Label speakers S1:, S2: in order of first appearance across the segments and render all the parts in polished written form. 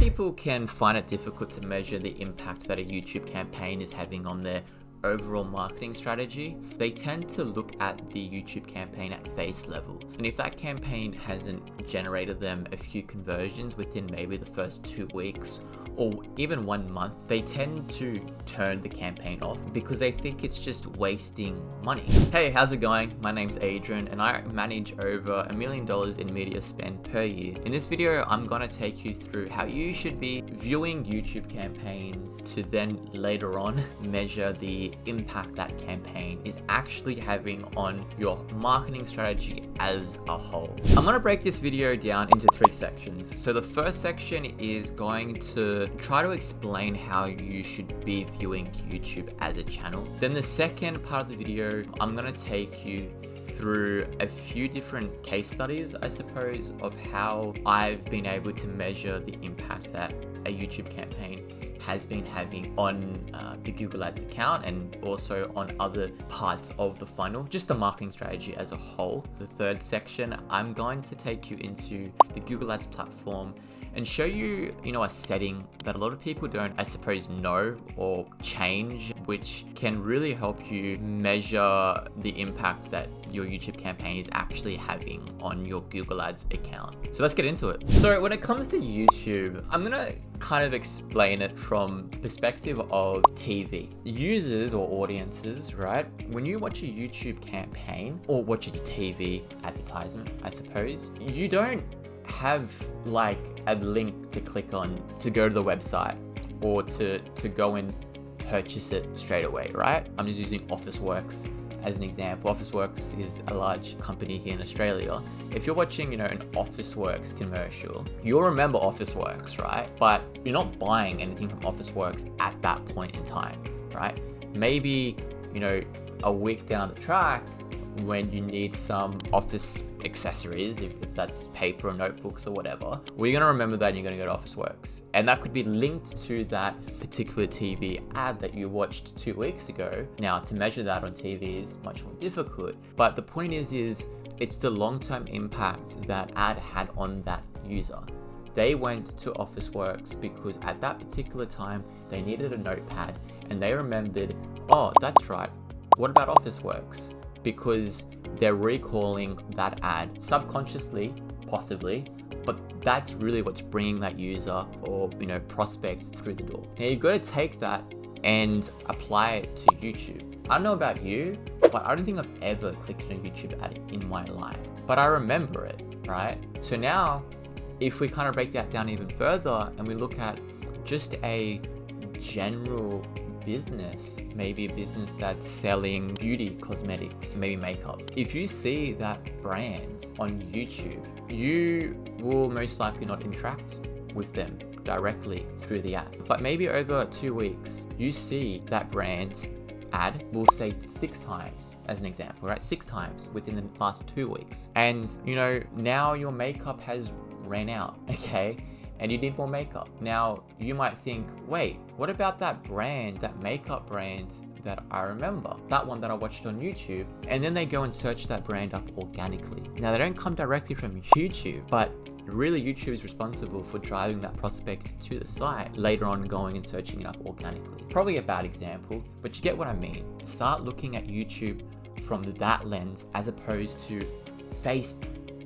S1: people can find it difficult to measure the impact that a YouTube campaign is having on their overall marketing strategy. They tend to look at the YouTube campaign at face level. And if that campaign hasn't generated them a few conversions within maybe the first 2 weeks or even 1 month, they tend to turn the campaign off because they think it's just wasting money. Hey, how's it going? My name's Adrian and I manage over $1 million in media spend per year. In this video, I'm gonna take you through how you should be viewing YouTube campaigns to then later on measure the impact that campaign is actually having on your marketing strategy as a whole. I'm gonna break this video down into 3 sections. So the first section is going to try to explain how you should be viewing YouTube as a channel. Then the second part of the video, I'm gonna take you through a few different case studies, I suppose, of how I've been able to measure the impact that a YouTube campaign has been having on the Google Ads account and also on other parts of the funnel, just the marketing strategy as a whole. The third section, I'm going to take you into the Google Ads platform and show you, a setting that a lot of people don't, I suppose, know or change, which can really help you measure the impact that your YouTube campaign is actually having on your Google Ads account. So let's get into it. So when it comes to YouTube, I'm gonna kind of explain it from the perspective of TV. Users or audiences, right? When you watch a YouTube campaign or watch a TV advertisement, I suppose, you don't have like a link to click on to go to the website or to go and purchase it straight away, right? I'm just using Officeworks as an example. Officeworks is a large company here in Australia. If you're watching, an Officeworks commercial, you'll remember Officeworks, right? But you're not buying anything from Officeworks at that point in time, right? Maybe, a week down the track when you need some office accessories, if that's paper or notebooks or whatever, well, you're gonna remember that and you're gonna go to Officeworks. And that could be linked to that particular TV ad that you watched 2 weeks ago. Now, to measure that on TV is much more difficult. But the point is it's the long-term impact that ad had on that user. They went to Officeworks because at that particular time, they needed a notepad and they remembered, oh, that's right, what about Officeworks? Because they're recalling that ad subconsciously, possibly, but that's really what's bringing that user or prospect through the door. Now you've got to take that and apply it to YouTube. I don't know about you, but I don't think I've ever clicked on a YouTube ad in my life, but I remember it, right? So now, if we kind of break that down even further and we look at just a general business, maybe a business that's selling beauty, cosmetics, maybe makeup. If you see that brand on YouTube, you will most likely not interact with them directly through the app. But maybe over 2 weeks, you see that brand ad, we'll say 6 times as an example, right? 6 times within the last 2 weeks. And now your makeup has ran out, okay? And you need more makeup. Now, you might think, wait, what about that brand, that makeup brand that I remember? That one that I watched on YouTube. And then they go and search that brand up organically. Now, they don't come directly from YouTube, but really YouTube is responsible for driving that prospect to the site, later on going and searching it up organically. Probably a bad example, but you get what I mean. Start looking at YouTube from that lens as opposed to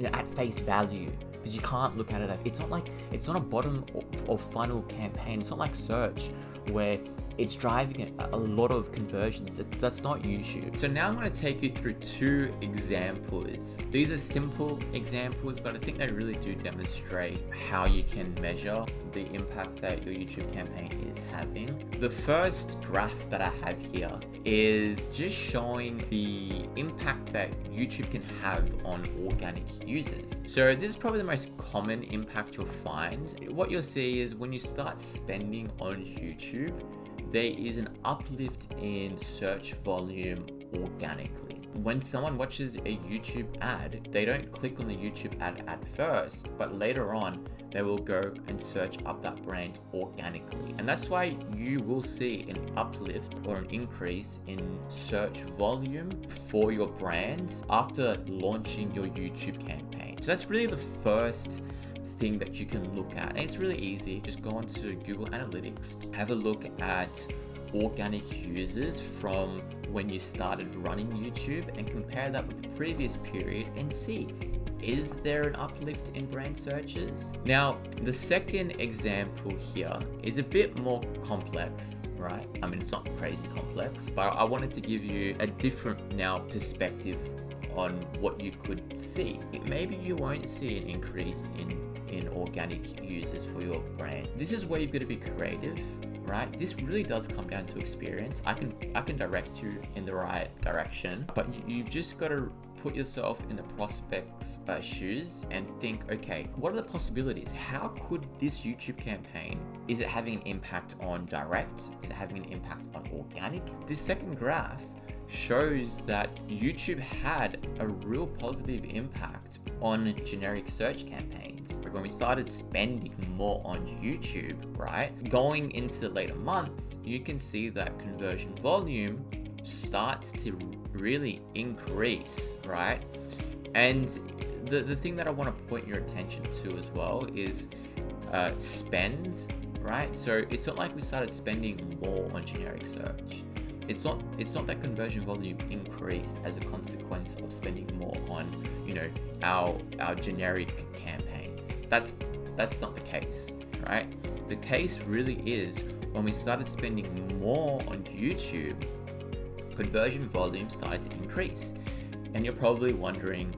S1: at face value. Because you can't look at it, it's not a bottom of funnel campaign. It's not like search where it's driving a lot of conversions. That's not YouTube. So now I'm going to take you through 2 examples. These are simple examples, but I think they really do demonstrate how you can measure the impact that your YouTube campaign is having. The first graph that I have here is just showing the impact that YouTube can have on organic users. So this is probably the most common impact you'll find. What you'll see is when you start spending on YouTube, there is an uplift in search volume organically. When someone watches a YouTube ad, they don't click on the YouTube ad at first, but later on, they will go and search up that brand organically. And that's why you will see an uplift or an increase in search volume for your brand after launching your YouTube campaign. So that's really the first thing that you can look at. And it's really easy. Just go onto Google Analytics, have a look at organic users from when you started running YouTube and compare that with the previous period and see, is there an uplift in brand searches? Now, the second example here is a bit more complex, right? I mean, it's not crazy complex, but I wanted to give you a different now perspective on what you could see. Maybe you won't see an increase in organic users for your brand. This is where you've got to be creative, right? This really does come down to experience. I can direct you in the right direction, but you've just got to put yourself in the prospect's shoes and think, okay, what are the possibilities? How could this YouTube campaign, is it having an impact on direct? Is it having an impact on organic? This second graph shows that YouTube had a real positive impact on generic search campaigns. When we started spending more on YouTube, right, going into the later months, you can see that conversion volume starts to really increase, right? And the thing that I want to point your attention to as well is spend, right? So it's not like we started spending more on generic search. It's not that conversion volume increased as a consequence of spending more on, you know, our generic campaigns. That's not the case, right? The case really is when we started spending more on YouTube, conversion volume started to increase. And you're probably wondering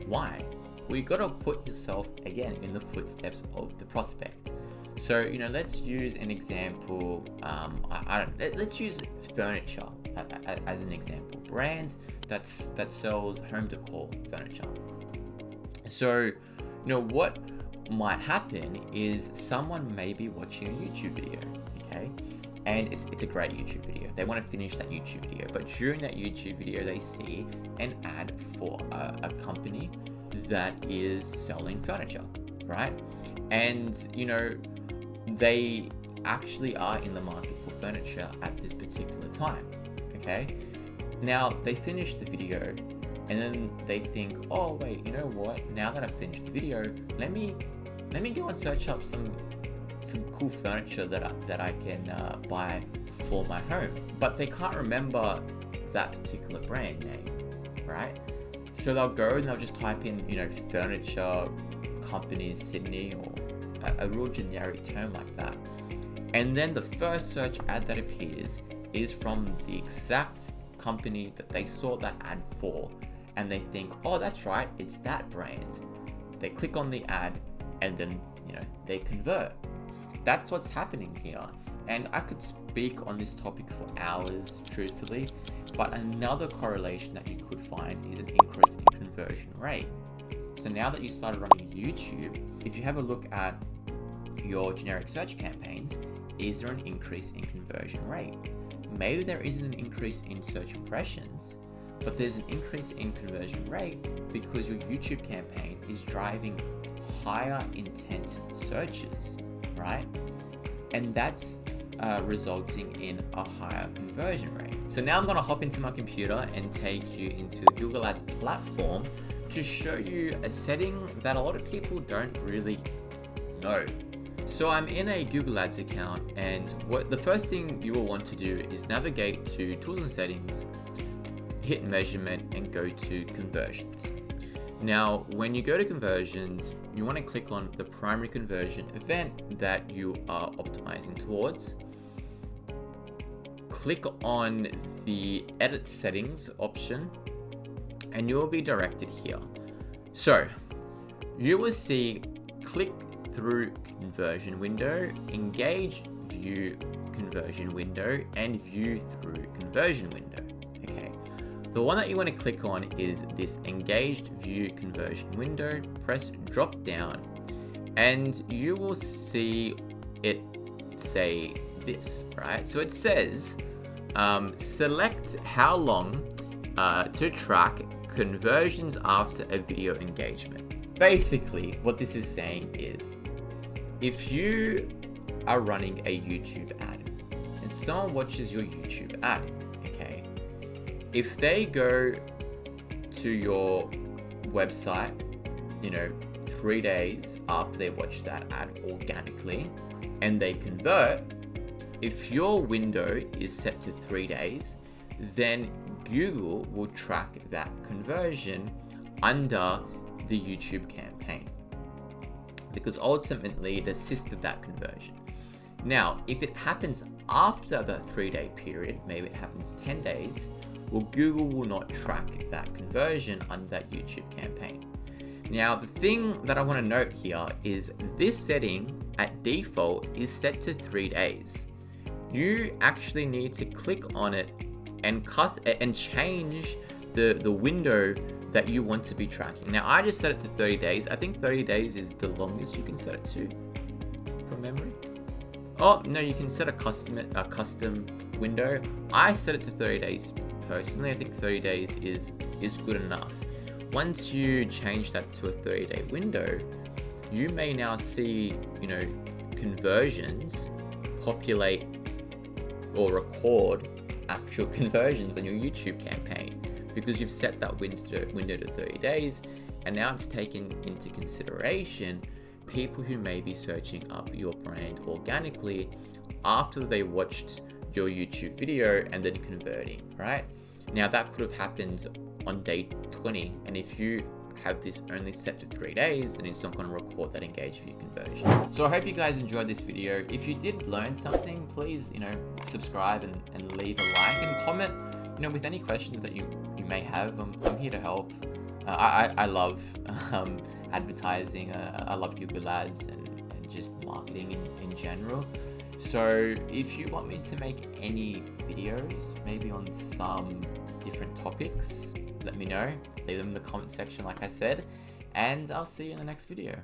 S1: why. Well, you've got to put yourself again in the footsteps of the prospect. So, you know, let's use an example. Let's use furniture as an example. Brands that sells home decor furniture. So, you know, what might happen is someone may be watching a YouTube video, okay? And it's a great YouTube video. They want to finish that YouTube video, but during that YouTube video, they see an ad for a company that is selling furniture, right? And, you know, they actually are in the market for furniture at this particular time, okay? Now, they finish the video and then they think, oh wait, you know what? Now that I've finished the video, let me go and search up some cool furniture that I can buy for my home. But they can't remember that particular brand name, right? So they'll go and they'll just type in, you know, furniture companies Sydney or a real generic term like that. And then the first search ad that appears is from the exact company that they saw that ad for. And they think, oh, that's right, it's that brand. They click on the ad and then, you know, they convert. That's what's happening here. And I could speak on this topic for hours, truthfully, but another correlation that you could find is an increase in conversion rate. So now that you started running YouTube, if you have a look at your generic search campaigns, is there an increase in conversion rate? Maybe there isn't an increase in search impressions, but there's an increase in conversion rate because your YouTube campaign is driving higher intent searches, right? And that's resulting in a higher conversion rate. So now I'm going to hop into my computer and take you into the Google Ads platform to show you a setting that a lot of people don't really know. So I'm in a Google Ads account, and the first thing you will want to do is navigate to Tools and Settings, hit Measurement, and go to Conversions. Now, when you go to Conversions, you want to click on the primary conversion event that you are optimizing towards. Click on the Edit Settings option, and you will be directed here. So you will see click through conversion window, engage view conversion window, and view through conversion window. Okay, the one that you want to click on is this engaged view conversion window. Press drop down and you will see it say this, right? So it says select how long to track conversions after a video engagement. Basically, what this is saying is, if you are running a YouTube ad and someone watches your YouTube ad, okay, if they go to your website, you know, 3 days after they watch that ad organically and they convert, if your window is set to 3 days, then Google will track that conversion under the YouTube campaign, because ultimately it assisted that conversion. Now, if it happens after the 3-day period, maybe it happens 10 days, well, Google will not track that conversion under that YouTube campaign. Now, the thing that I want to note here is this setting at default is set to 3 days. You actually need to click on it and change the window that you want to be tracking. Now, I just set it to 30 days. I think 30 days is the longest you can set it to from memory. Oh, no, you can set a custom window. I set it to 30 days personally. I think 30 days is good enough. Once you change that to a 30-day window, you may now see, conversions populate or record actual conversions on your YouTube campaign, because you've set that window to 30 days, and now it's taken into consideration people who may be searching up your brand organically after they watched your YouTube video and then converting, right? Now, that could have happened on day 20, and if you have this only set to 3 days, then it's not going to record that engaged view conversion. So I hope you guys enjoyed this video. If you did learn something, please, subscribe and leave a like and comment, with any questions that you may have. I'm here to help. I love advertising. I love Google Ads and just marketing in general. So if you want me to make any videos, maybe on some different topics, let me know. Leave them in the comment section, like I said, and I'll see you in the next video.